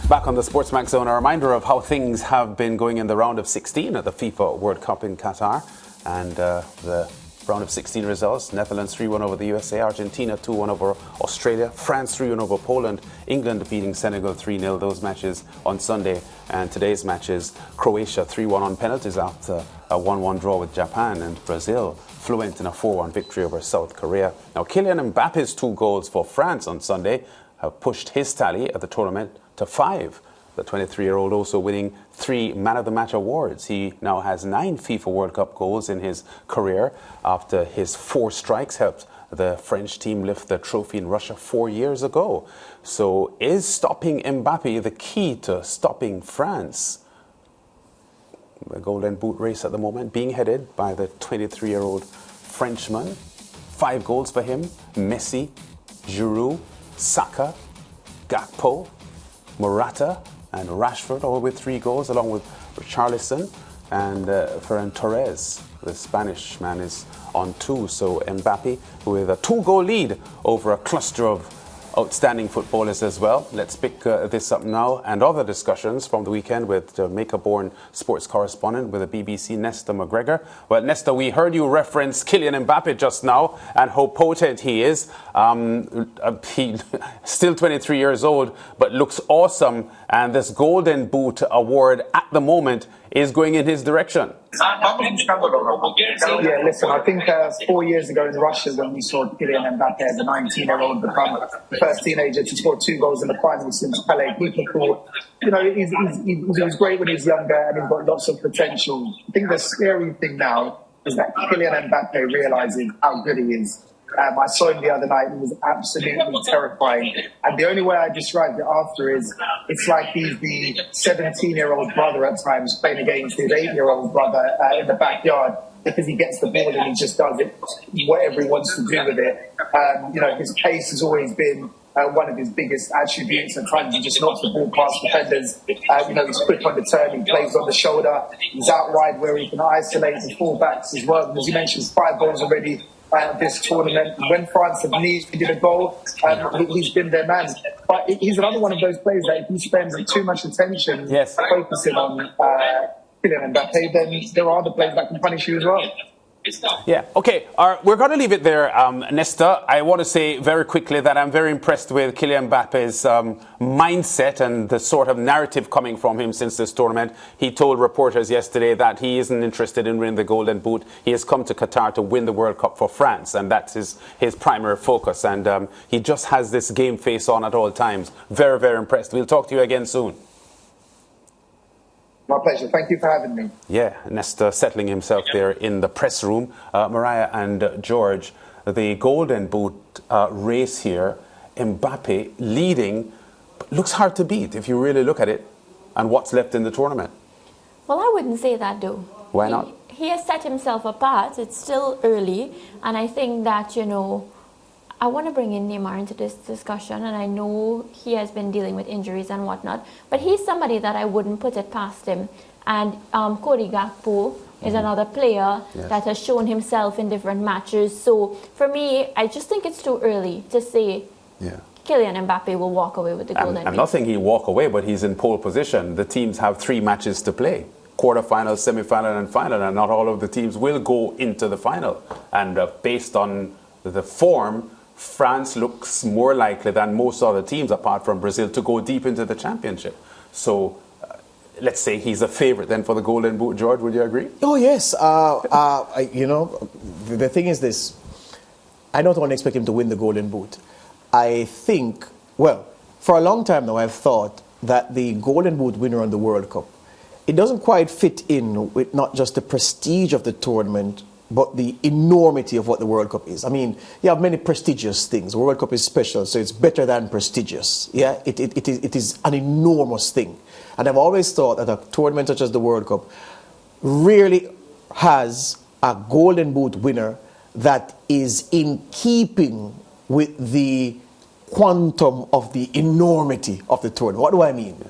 Back on the SportsMax Zone, a reminder of how things have been going in the round of 16 at the FIFA World Cup in Qatar. And the round of 16 results: Netherlands 3-1 over the USA, Argentina 2-1 over Australia, France 3-1 over Poland, England defeating Senegal 3-0. Those matches on Sunday. And today's matches: Croatia 3-1 on penalties after a 1-1 draw with Japan, and Brazil fluent in a 4-1 victory over South Korea. Now, Kylian Mbappe's 2 goals for France on Sunday have pushed his tally at the tournament to 5. The 23-year-old also winning 3 Man of the Match awards. He now has 9 FIFA World Cup goals in his career after his 4 strikes helped the French team lift the trophy in Russia 4 years ago. So is stopping Mbappe the key to stopping France? The Golden Boot race at the moment being headed by the 23-year-old Frenchman. 5 goals for him: Messi, Giroud, Saka, Gakpo, Morata and Rashford, all with 3 goals, along with Richarlison and Ferran Torres. The Spanish man is on 2. So Mbappe with a 2-goal lead over a cluster of outstanding footballers as well. Let's pick this up now and other discussions from the weekend with Jamaica-born sports correspondent with the BBC, Nesta McGregor. Well, Nesta, we heard you reference Kylian Mbappe just now and how potent he is. He still 23 years old, but looks awesome. And this Golden Boot award at the moment is going in his direction. Yeah, listen, I think 4 years ago in Russia when we saw Kylian Mbappe as a 19-year-old become the first teenager to score 2 goals in the final since Pelé, people thought, you know, he was great when he was younger and he's got lots of potential. I think the scary thing now is that Kylian Mbappe realises how good he is. I saw him the other night. It was absolutely terrifying. And the only way I described it after is it's like he's the 17-year-old brother at times playing against his 8-year-old brother in the backyard, because he gets the ball and he just does it, whatever he wants to do with it. You know, his pace has always been one of his biggest attributes. At times he just knocks the ball past defenders. You know, he's quick on the turn, he plays on the shoulder. He's out wide where he can isolate the full-backs as well. And as you mentioned, 5 goals already this tournament. When France have needed a goal, he's been their man. But he's another one of those players that if he spends too much attention focusing on Kylian Mbappe, then there are other players that can punish you as well. Yeah, okay. We're going to leave it there, Nesta. I want to say very quickly that I'm very impressed with Kylian Mbappe's mindset and the sort of narrative coming from him since this tournament. He told reporters yesterday that he isn't interested in winning the Golden Boot. He has come to Qatar to win the World Cup for France, and that's his primary focus. And he just has this game face on at all times. Very, very impressed. We'll talk to you again soon. My pleasure. Thank you for having me. Yeah, Nesta settling himself there in the press room. Mariah and George, the Golden Boot race here, Mbappe leading, but looks hard to beat if you really look at it and what's left in the tournament. Well, I wouldn't say that, though. Why not? He has set himself apart. It's still early, and I think that, you know, I want to bring in Neymar into this discussion, and I know he has been dealing with injuries and whatnot, but he's somebody that I wouldn't put it past him. And Cody Gakpo is another player that has shown himself in different matches. So for me, I just think it's too early to say Kylian Mbappe will walk away with the Golden Boot. I'm not saying he'll walk away, but he's in pole position. The teams have 3 matches to play: quarterfinal, semi-final and final, and not all of the teams will go into the final. And based on the form, France looks more likely than most other teams, apart from Brazil, to go deep into the championship. So let's say he's a favorite then for the Golden Boot. George, would you agree? Oh, yes. You know, the thing is this. I don't want to expect him to win the Golden Boot. I think, well, for a long time now, I've thought that the Golden Boot winner on the World Cup, it doesn't quite fit in with not just the prestige of the tournament, but the enormity of what the World Cup is. I mean, you have many prestigious things. The World Cup is special, so it's better than prestigious. Yeah, it is an enormous thing. And I've always thought that a tournament such as the World Cup rarely has a Golden Boot winner that is in keeping with the quantum of the enormity of the tournament. What do I mean?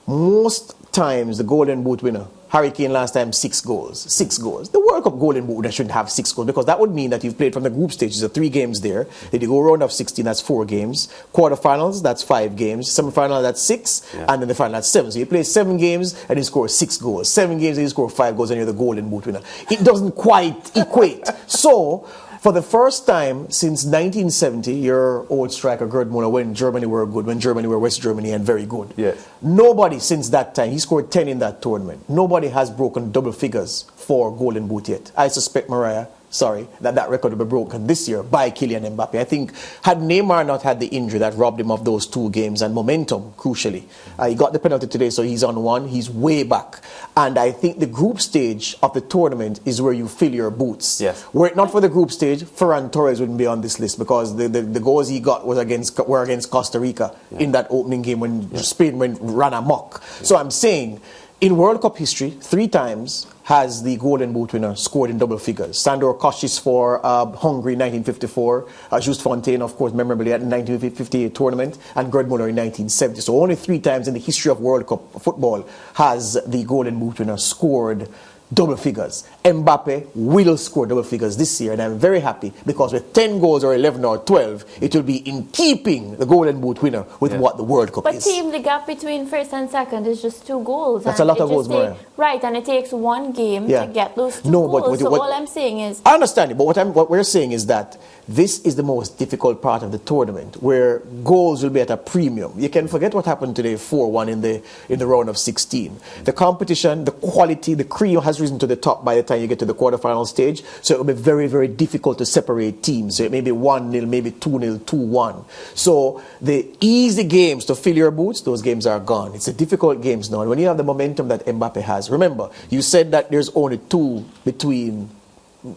Most times the Golden Boot winner Harry Kane last time, 6 goals. 6 goals. The World Cup Golden Boot winner shouldn't have 6 goals because that would mean that you've played from the group stages of 3 games there. Then you go round of 16, that's 4 games. Quarterfinals, that's 5 games. Semi-final, that's 6. Yeah. And then the final, that's 7. So you play 7 games and you score 6 goals. 7 games and you score 5 goals and you're the Golden Boot winner. It doesn't quite equate. So, for the first time since 1970, your old striker Gerd Muller, when Germany were good, when Germany were West Germany and very good. Yes. Nobody since that time, he scored 10 in that tournament. Nobody has broken double figures for Golden Boot yet. I suspect that record will be broken this year by Kylian Mbappe. I think had Neymar not had the injury that robbed him of those 2 games and momentum, crucially, he got the penalty today, so he's on 1. He's way back. And I think the group stage of the tournament is where you fill your boots. Yes. Were it not for the group stage, Ferran Torres wouldn't be on this list because the goals he got were against Costa Rica in that opening game when Spain ran amok. So I'm saying, in World Cup history, 3 times has the Golden Boot winner scored in double figures. Sandor Kostis for Hungary in 1954, Just Fontaine, of course, memorably at the 1958 tournament, and Gerd Muller in 1970. So only 3 times in the history of World Cup football has the Golden Boot winner scored double figures. Mbappe will score double figures this year, and I'm very happy because with 10 goals or 11 or 12, it will be in keeping the Golden Boot winner with what the World Cup is. But team, the gap between first and second is just 2 goals. That's a lot of goals, Maria. Right, and it takes 1 game to get those 2 goals. But so all I'm saying is... I understand it, but what we're saying is that this is the most difficult part of the tournament, where goals will be at a premium. You can forget what happened today, 4-1 in the round of 16. The competition, the quality, the cream has risen to the top by the time you get to the quarterfinal stage, so it will be very, very difficult to separate teams. So it may be 1-0, maybe 2-0, 2-1. So the easy games to fill your boots, those games are gone. It's the difficult games now. And when you have the momentum that Mbappe has, remember, you said that there's only 2 between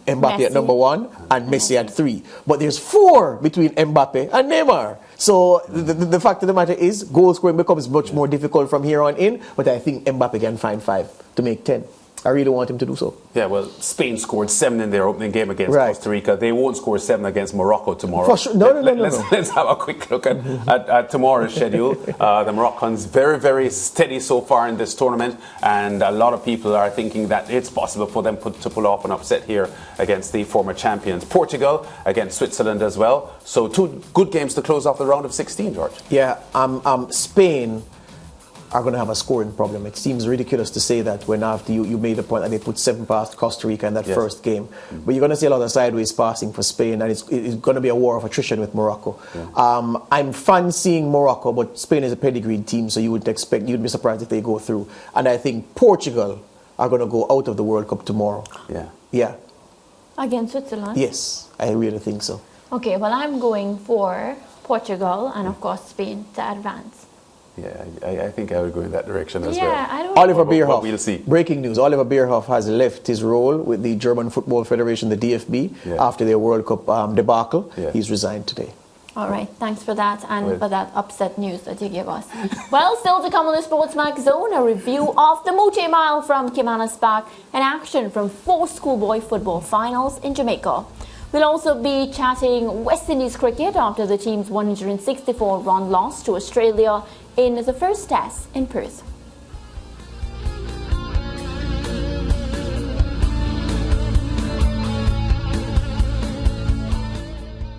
Mbappe at number 1 and Messi at 3. But there's 4 between Mbappe and Neymar. So the fact of the matter is goal scoring becomes much more difficult from here on in. But I think Mbappe can find 5 to make 10. I really want him to do so. Yeah, well, Spain scored 7 in their opening game against Costa Rica. They won't score 7 against Morocco tomorrow. For sure. Let's have a quick look at tomorrow's schedule. The Moroccans very, very steady so far in this tournament, and a lot of people are thinking that it's possible for them to pull off an upset here against the former champions. Portugal against Switzerland as well. So 2 good games to close off the round of 16, George. Yeah, Spain are going to have a scoring problem. It seems ridiculous to say that when after you made the point that they put 7 past Costa Rica in that first game. But you're going to see a lot of sideways passing for Spain, and it's going to be a war of attrition with Morocco. Yeah. I'm fancying Morocco, but Spain is a pedigreed team, so you'd be surprised if they go through. And I think Portugal are going to go out of the World Cup tomorrow. Yeah. Against Switzerland? Yes, I really think so. Okay, well, I'm going for Portugal and, of course, Spain to advance. Yeah, I think I would go in that direction as well. I don't Oliver Bierhoff. We'll see. Breaking news. Oliver Bierhoff has left his role with the German Football Federation, the DFB, after their World Cup debacle. He's resigned today. All right, thanks for that and for that upset news that you gave us. Well, still to come on the SportsMax Zone, a review of the Moche Mile from Kimanas Park and action from 4 schoolboy football finals in Jamaica. We'll also be chatting West Indies cricket after the team's 164-run loss to Australia in the first test in Perth.